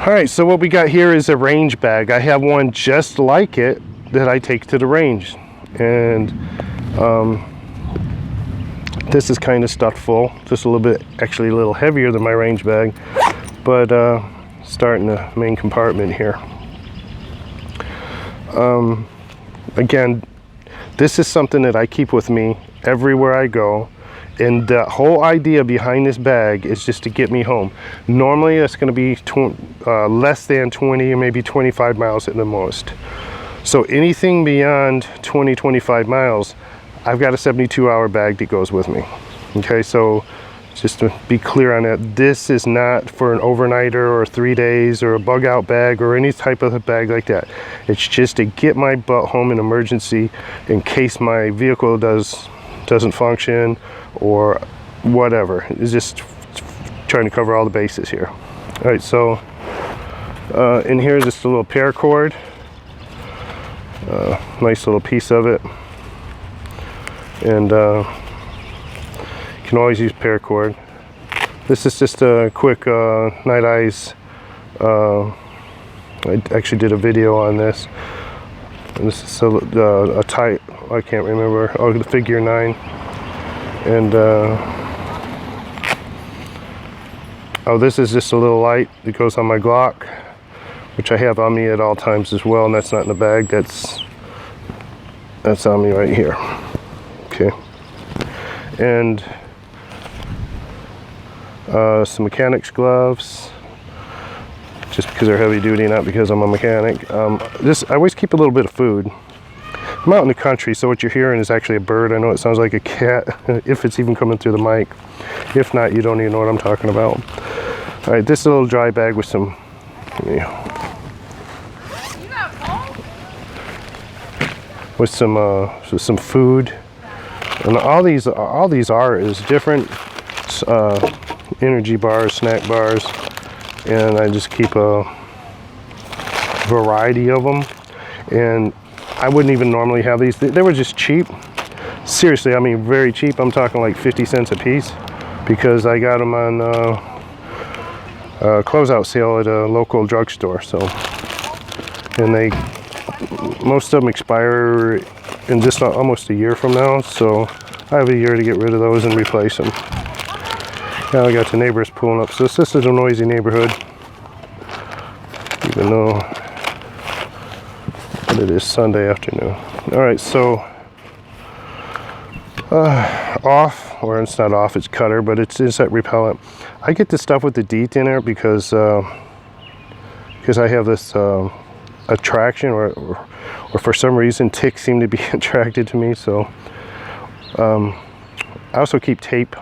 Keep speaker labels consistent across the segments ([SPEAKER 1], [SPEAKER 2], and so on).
[SPEAKER 1] All right, so what we got here is a range bag. I have one just like it that I take to the range, and this is kind of stuffed full, just a little bit, actually a little heavier than my range bag, but starting the main compartment here. Again, this is something that I keep with me everywhere I go. And the whole idea behind this bag is just to get me home. Normally it's going to be less than 20 or maybe 25 miles at the most. So anything beyond 20-25 miles, I've got a 72-hour bag that goes with me. Okay, so just to be clear on that, this is not for an overnighter or 3 days or a bug out bag or any type of a bag like that. It's just to get my butt home in emergency in case my vehicle doesn't function or whatever. It's just trying to cover all the bases here. All right, so in here is just a little paracord, nice little piece of it, and you can always use paracord. This is just a quick night eyes. I actually did a video on this, and this is a type, I can't remember, oh, the figure 9. And oh, this is just a little light that goes on my Glock, which I have on me at all times as well, and that's not in the bag, that's on me right here. Okay, and some mechanics gloves, just because they're heavy duty, not because I'm a mechanic. I always keep a little bit of food. I'm out in the country, so what you're hearing is actually a bird. I know it sounds like a cat, if it's even coming through the mic. If not, you don't even know what I'm talking about. All right, this is a little dry bag with some, with some food, and all these are is different energy bars, snack bars, and I just keep a variety of them. And I wouldn't even normally have these. They were just cheap. Seriously, I mean very cheap. I'm talking like 50 cents a piece, because I got them on closeout sale at a local drugstore. So, and most of them expire in just almost a year from now. So I have a year to get rid of those and replace them. Now I got the neighbors pulling up. So this is a noisy neighborhood, even though it is Sunday afternoon. All right, so off, or it's not off, it's cutter, but it's insect repellent. I get this stuff with the DEET in there because I have this attraction, or for some reason ticks seem to be attracted to me. So I also keep tape,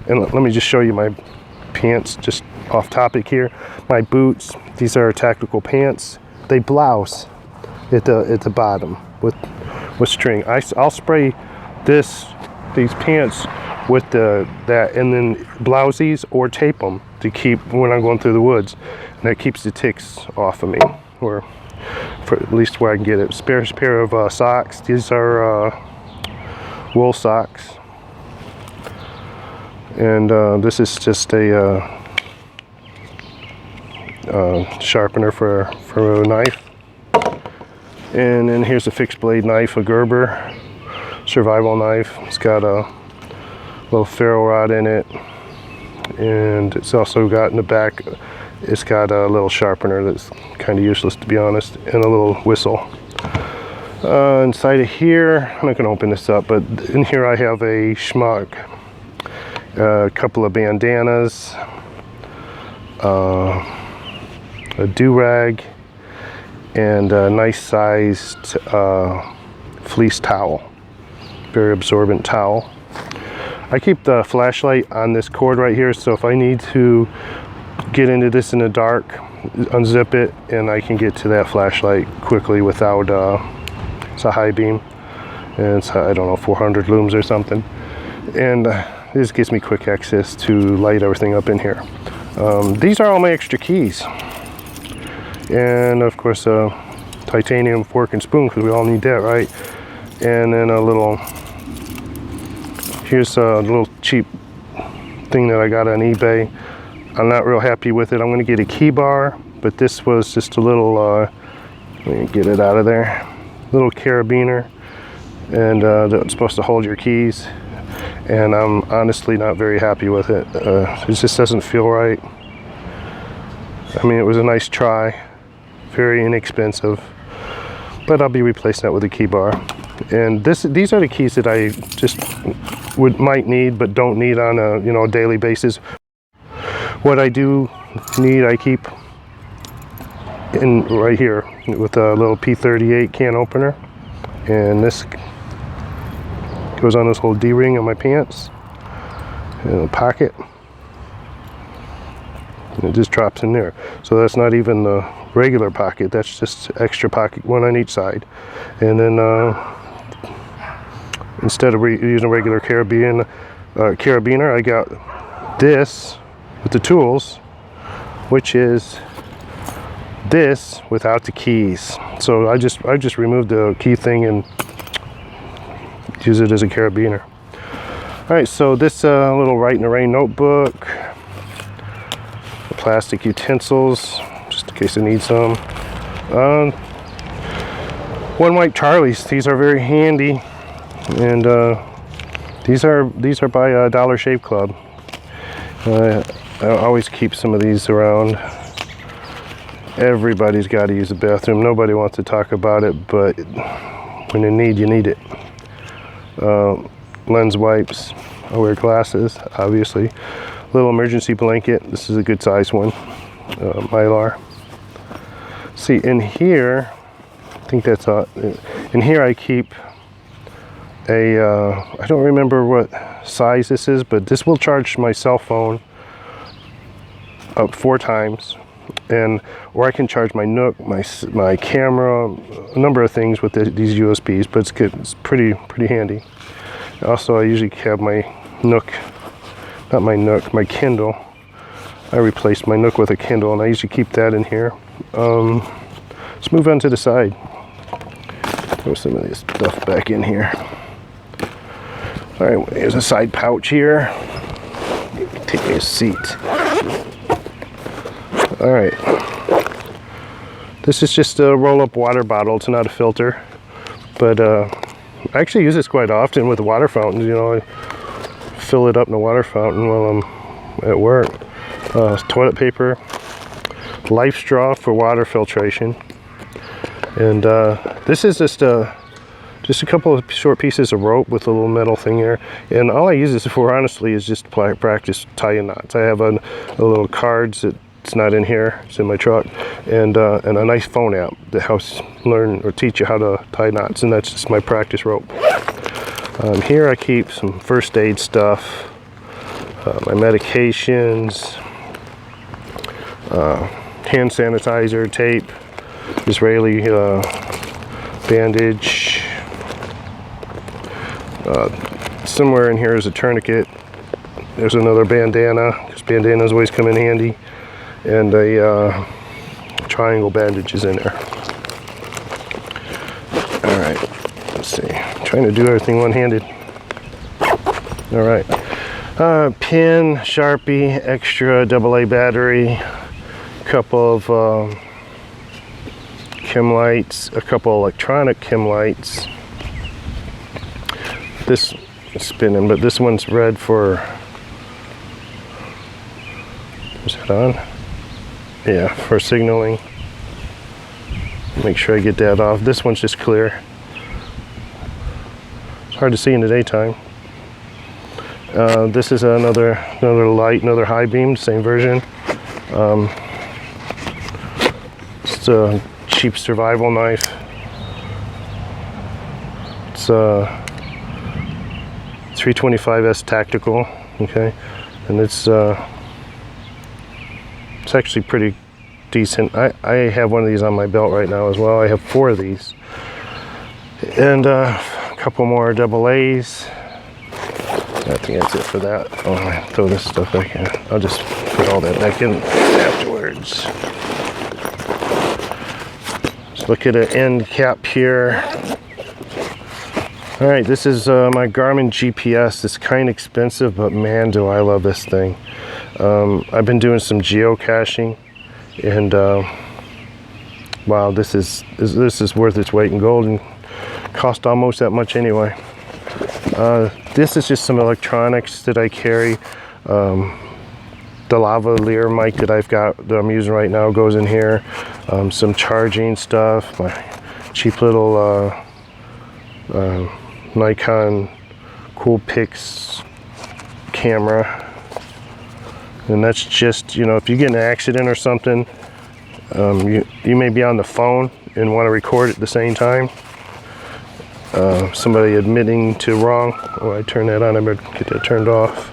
[SPEAKER 1] and let me just show you my pants, just off topic here. My boots, these are tactical pants. They blouse at the bottom with string. I'll spray these pants with that, and then blouse these or tape them to keep when I'm going through the woods, and that keeps the ticks off of me, or for at least where I can get it. Spare pair of socks. These are wool socks, and this is just a sharpener for a knife. And then here's a fixed blade knife, a Gerber survival knife. It's got a little ferro rod in it, and it's also got in the back, it's got a little sharpener that's kind of useless, to be honest, and a little whistle. Inside of here, I'm not going to open this up, but in here I have a schmuck, a couple of bandanas, a do-rag, and a nice sized fleece towel, very absorbent towel. I keep the flashlight on this cord right here, so if I need to get into this in the dark, unzip it, and I can get to that flashlight quickly without, it's a high beam, and it's, I don't know, 400 looms or something, and this gives me quick access to light everything up in here. These are all my extra keys. And of course a titanium fork and spoon, because we all need that, right? And then here's a little cheap thing that I got on eBay. I'm not real happy with it. I'm going to get a key bar but this was just a little, let me get it out of there, little carabiner, and that's supposed to hold your keys, and I'm honestly not very happy with it. It just doesn't feel right. I mean, it was a nice try, very inexpensive, but I'll be replacing that with a key bar. And these are the keys that I just might need but don't need on a daily basis. What I do need, I keep in right here with a little P38 can opener, and this goes on this little D-ring on my pants in a pocket, and it just drops in there. So that's not even the regular pocket, that's just extra pocket, one on each side. And then instead of using a regular carabiner, I got this with the tools, which is this without the keys. So I just removed the key thing and use it as a carabiner. All right, so this little Write in the Rain notebook, plastic utensils, just in case I need some. One White Charlies. These are very handy, and these are by Dollar Shave Club. I always keep some of these around. Everybody's got to use the bathroom. Nobody wants to talk about it, but when you need it. Lens wipes. I wear glasses, obviously. Little emergency blanket. This is a good size one. Mylar. See, in here, I think that's in here I keep a I don't remember what size this is, but this will charge my cell phone up 4 times, or I can charge my Nook, my camera, a number of things with these USBs. But it's good. It's pretty handy. Also, I usually have my Nook, not my Nook, my Kindle. I replaced my Nook with a Kindle, and I usually keep that in here. Let's move on to the side. Throw some of this stuff back in here. All right, here's a side pouch here. Take a seat. All right. This is just a roll-up water bottle. It's not a filter, but I actually use this quite often with water fountains. I fill it up in a water fountain while I'm at work. Toilet paper, life straw for water filtration, and this is just a couple of short pieces of rope with a little metal thing here. And all I use this for, honestly, is just practice tying knots. I have a little cards that. It's not in here, it's in my truck, and a nice phone app that helps learn or teach you how to tie knots, and that's just my practice rope. Here I keep some first aid stuff, my medications, hand sanitizer, tape, Israeli bandage. Somewhere in here is a tourniquet. There's another bandana, because bandanas always come in handy. And a triangle bandage is in there. All right, let's see. I'm trying to do everything one-handed. All right. Pin, Sharpie, extra AA battery, couple of chem lights, a couple electronic chem lights. This is spinning, but this one's red for. Is it on? Yeah, for signaling. Make sure I get that off. This one's just clear. It's hard to see in the daytime. This is another light, another high beam, same version. It's a cheap survival knife. It's a 325S tactical. Okay, and it's actually pretty decent. I have one of these on my belt right now as well. I have 4 of these, and a couple more AA's. I think that's it for that. Oh, I throw this stuff back in. I'll just put all that back in afterwards. Let's look at an end cap here. All right, this is my Garmin GPS. It's kind of expensive, but man, do I love this thing. I've been doing some geocaching, And wow, this is worth its weight in gold, and cost almost that much anyway. This is just some electronics that I carry. The lavalier mic that I'm using right now goes in here. Some charging stuff, my cheap little Nikon Coolpix camera. And that's just, you know, if you get in an accident or something, you may be on the phone and want to record at the same time. Somebody admitting to wrong. Oh, I turned that on, I better get that turned off.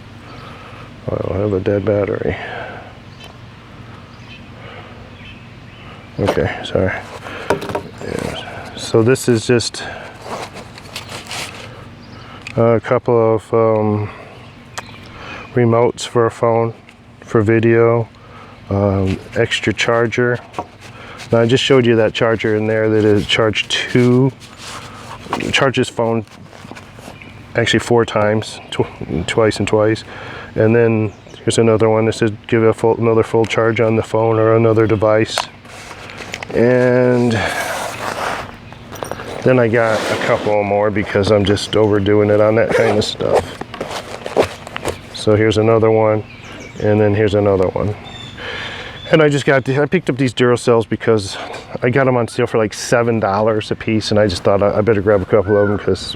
[SPEAKER 1] Oh, I have a dead battery. Okay, sorry. Yeah. So this is just a couple of remotes for a phone, for video, extra charger. Now I just showed you that charger in there that is charged charges phone actually 4 times, twice and twice. And then here's another one that says give another full charge on the phone or another device. And then I got a couple more because I'm just overdoing it on that kind of stuff. So here's another one, and then here's another one. And I picked up these Duracells because I got them on sale for like $7 a piece, and I just thought I better grab a couple of them because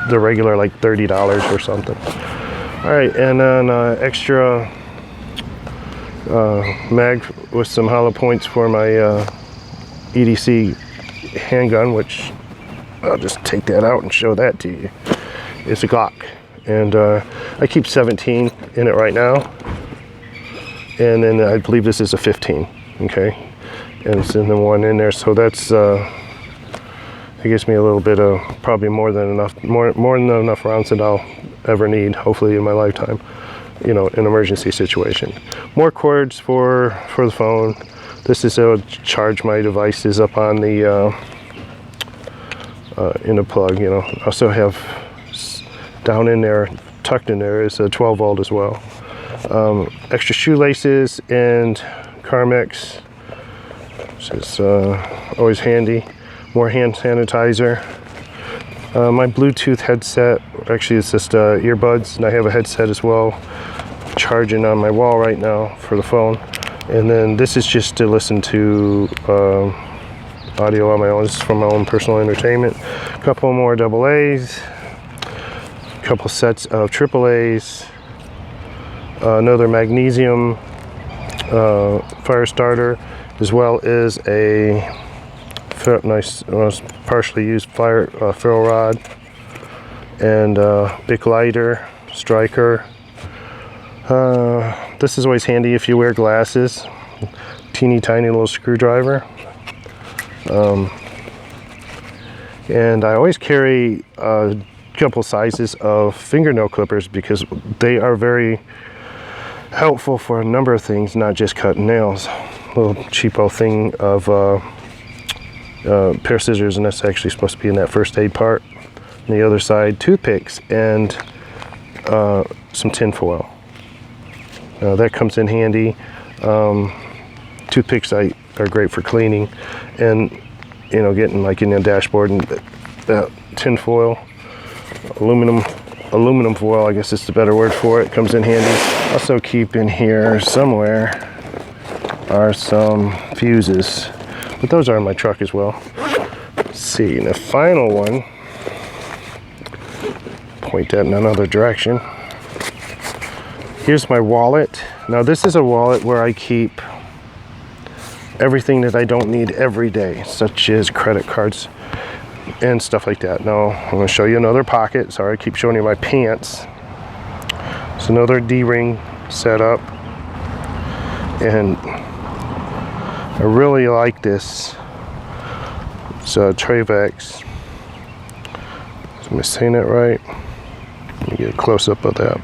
[SPEAKER 1] they're regular like $30 or something. All right, and then extra mag with some hollow points for my EDC handgun, which I'll just take that out and show that to you. It's a Glock, and I keep 17 in it right now, and then I believe this is a 15. Okay, and it's in the one in there, so that's it gives me a little bit of probably more than enough rounds that I'll ever need, hopefully in my lifetime, you know, an emergency situation. More cords for the phone. This is to charge my devices up on the in the plug, you know. I also have down in there, tucked in there, is a 12 volt as well. Extra shoelaces and Carmex, which is always handy. More hand sanitizer. My Bluetooth headset, actually it's just earbuds, and I have a headset as well, charging on my wall right now for the phone. And then this is just to listen to audio on my own. This is for my own personal entertainment. A couple more AA's, a couple sets of AAA's, another magnesium fire starter, as well as a nice partially used ferro rod, and Bic lighter, striker. This is always handy if you wear glasses. Teeny tiny little screwdriver. And I always carry a couple sizes of fingernail clippers because they are very helpful for a number of things, not just cutting nails. A little cheapo thing of pair of scissors, and that's actually supposed to be in that first aid part. On the other side, toothpicks and some tin foil. That comes in handy. Toothpicks are great for cleaning, and you know, getting like in the dashboard, and that tin foil, aluminum foil, I guess is the better word for it, comes in handy. Also keep in here somewhere are some fuses, but those are in my truck as well. Let's see, and the final one, point that in another direction. Here's my wallet. Now this is a wallet where I keep everything that I don't need every day, such as credit cards and stuff like that. Now I'm going to show you another pocket. Sorry, I keep showing you my pants. It's another D-ring setup, and I really like this. It's a Travex. Am I saying that right? Let me get a close-up of that.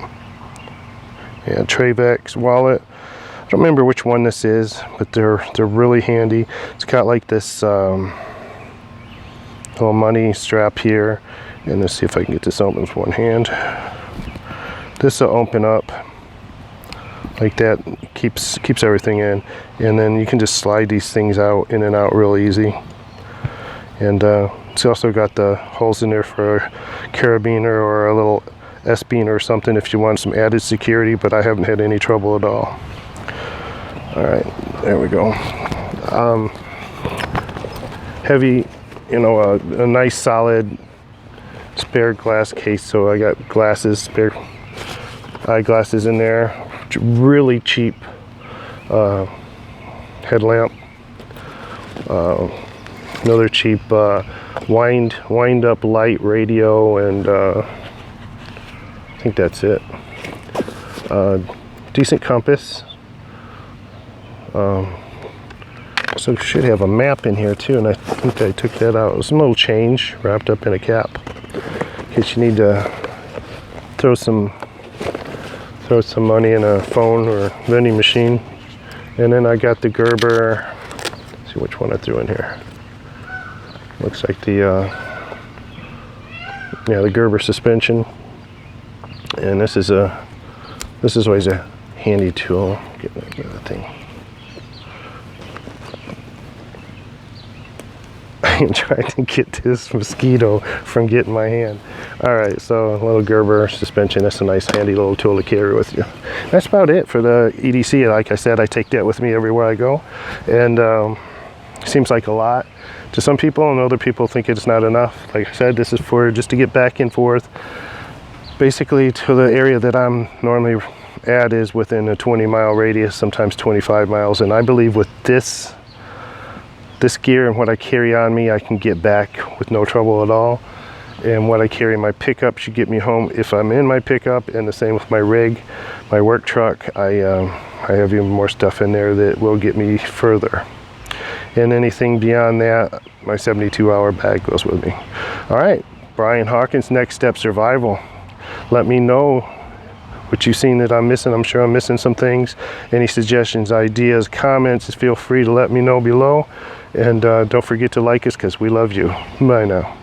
[SPEAKER 1] Yeah, Travex wallet. I don't remember which one this is, but they're really handy. It's got like this little money strap here, and let's see if I can get this open with one hand. This will open up like that. Keeps everything in, and then you can just slide these things out in and out real easy. And it's also got the holes in there for a carabiner or a little S-bean or something if you want some added security, but I haven't had any trouble at all. All right, there we go. Heavy, you know, a nice solid spare glass case, so I got glasses, spare eyeglasses in there. Really cheap headlamp. Another cheap wind up light, radio, and I think that's it. Decent compass. So should have a map in here too, and I think I took that out. It was a little change wrapped up in a cap, in case you need to throw some money in a phone or vending machine. And then I got the Gerber. Let's see which one I threw in here. Looks like the the Gerber suspension. And this is always a handy tool. Get that thing. I'm trying to get this mosquito from getting my hand. All right, so a little Gerber suspension. That's a nice handy little tool to carry with you. That's about it for the EDC. Like I said, I take that with me everywhere I go, and seems like a lot to some people, and other people think it's not enough. Like I said, this is for just to get back and forth, basically to the area that I'm normally at is within a 20-mile radius, sometimes 25 miles, and I believe with this gear and what I carry on me, I can get back with no trouble at all. And what I carry in my pickup should get me home if I'm in my pickup, and the same with my rig, my work truck. I have even more stuff in there that will get me further. And anything beyond that, my 72-hour bag goes with me. All right, Brian Hawkins, Next Step Survival. Let me know what you've seen that I'm missing. I'm sure I'm missing some things. Any suggestions, ideas, comments, feel free to let me know below. And don't forget to like us, because we love you. Bye now.